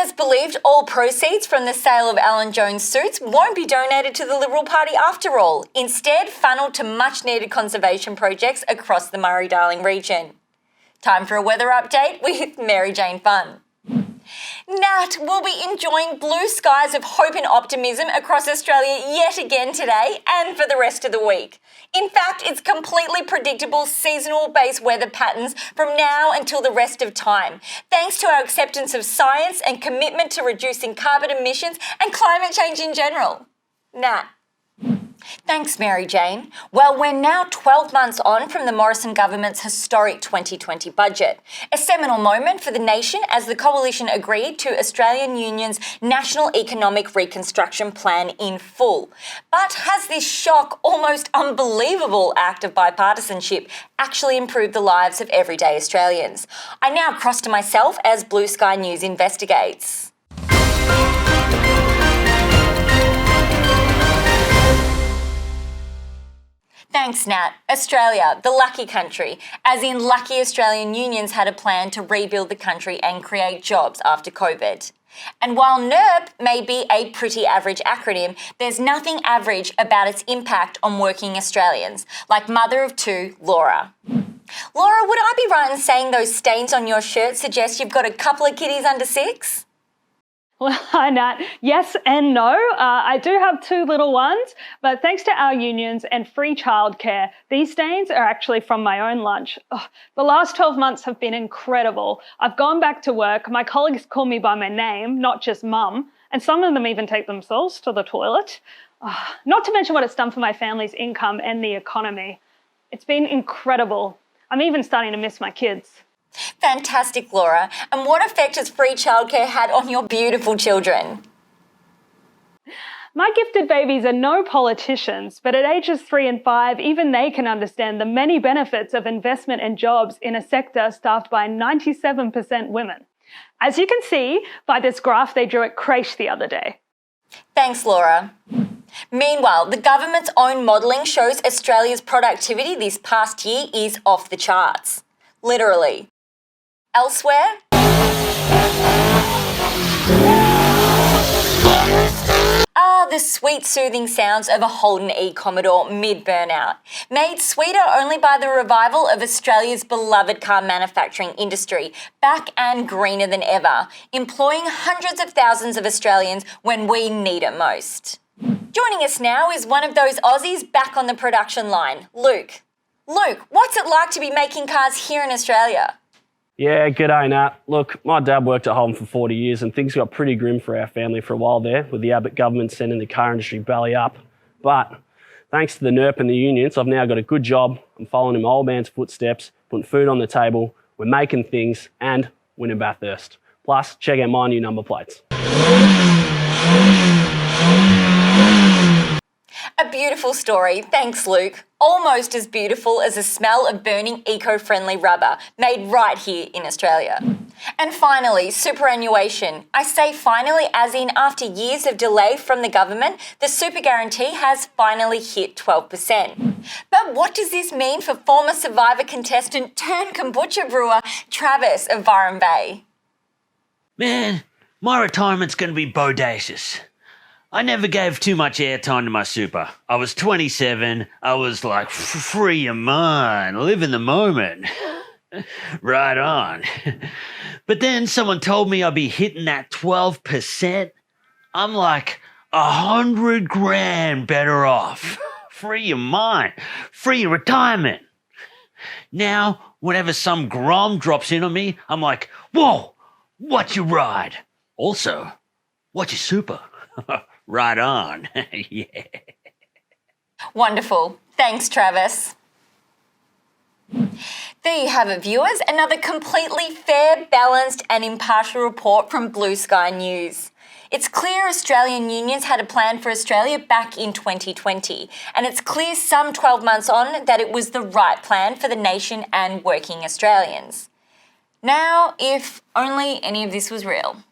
it's believed all proceeds from the sale of Alan Jones suits won't be donated to the Liberal Party after all, instead funneled to much-needed conservation projects across the Murray-Darling region. Time for a weather update with Mary Jane Fun. Nat will be enjoying blue skies of hope and optimism across Australia yet again today and for the rest of the week. In fact, it's completely predictable seasonal-based weather patterns from now until the rest of time, thanks to our acceptance of science and commitment to reducing carbon emissions and climate change in general. Nat. Thanks, Mary Jane. Well, we're now 12 months on from the Morrison government's historic 2020 budget, a seminal moment for the nation as the coalition agreed to Australian Union's National Economic Reconstruction Plan in full. But has this shock, almost unbelievable act of bipartisanship actually improved the lives of everyday Australians? I now cross to myself as Blue Sky News investigates. Thanks, Nat. Australia, the lucky country, as in lucky Australian unions had a plan to rebuild the country and create jobs after COVID. And while NERP may be a pretty average acronym, there's nothing average about its impact on working Australians, like mother of two, Laura. Laura, would I be right in saying those stains on your shirt suggest you've got a couple of kiddies under 6? Well, hi, Nat. Yes and no. I do have 2 little ones, but thanks to our unions and free childcare, these stains are actually from my own lunch. The last 12 months have been incredible. I've gone back to work. My colleagues call me by my name, not just mum, and some of them even take themselves to the toilet. Not to mention what it's done for my family's income and the economy. It's been incredible. I'm even starting to miss my kids. Fantastic, Laura. And what effect has free childcare had on your beautiful children? My gifted babies are no politicians, but at ages 3 and 5, even they can understand the many benefits of investment and jobs in a sector staffed by 97% women. As you can see by this graph they drew at creche the other day. Thanks, Laura. Meanwhile, the government's own modelling shows Australia's productivity this past year is off the charts. Literally. Elsewhere? The sweet soothing sounds of a Holden E Commodore mid-burnout, made sweeter only by the revival of Australia's beloved car manufacturing industry, back and greener than ever, employing hundreds of thousands of Australians when we need it most. Joining us now is one of those Aussies back on the production line, Luke. Luke, what's it like to be making cars here in Australia? Yeah, g'day, Nat. Look, my dad worked at Holden for 40 years and things got pretty grim for our family for a while there, with the Abbott government sending the car industry belly up. But thanks to the NERP and the unions, I've now got a good job. I'm following in my old man's footsteps, putting food on the table, we're making things and winning Bathurst. Plus, check out my new number plates. A beautiful story, thanks Luke. Almost as beautiful as the smell of burning eco-friendly rubber made right here in Australia. And finally, superannuation. I say finally as in after years of delay from the government, the super guarantee has finally hit 12%. But what does this mean for former Survivor contestant turned kombucha brewer Travis of Byron Bay? Man, my retirement's going to be bodacious. I never gave too much airtime to my super. I was 27. I was like, free your mind, live in the moment. Right on. But then someone told me I'd be hitting that 12%. I'm like, 100 grand better off. Free your mind. Free your retirement. Now, whenever some grom drops in on me, I'm like, whoa, what's your ride? Also, what's your super? Right on. Yeah. Wonderful. Thanks, Travis. There you have it, viewers. Another completely fair, balanced and impartial report from Blue Sky News. It's clear Australian unions had a plan for Australia back in 2020, and it's clear some 12 months on that it was the right plan for the nation and working Australians. Now, if only any of this was real.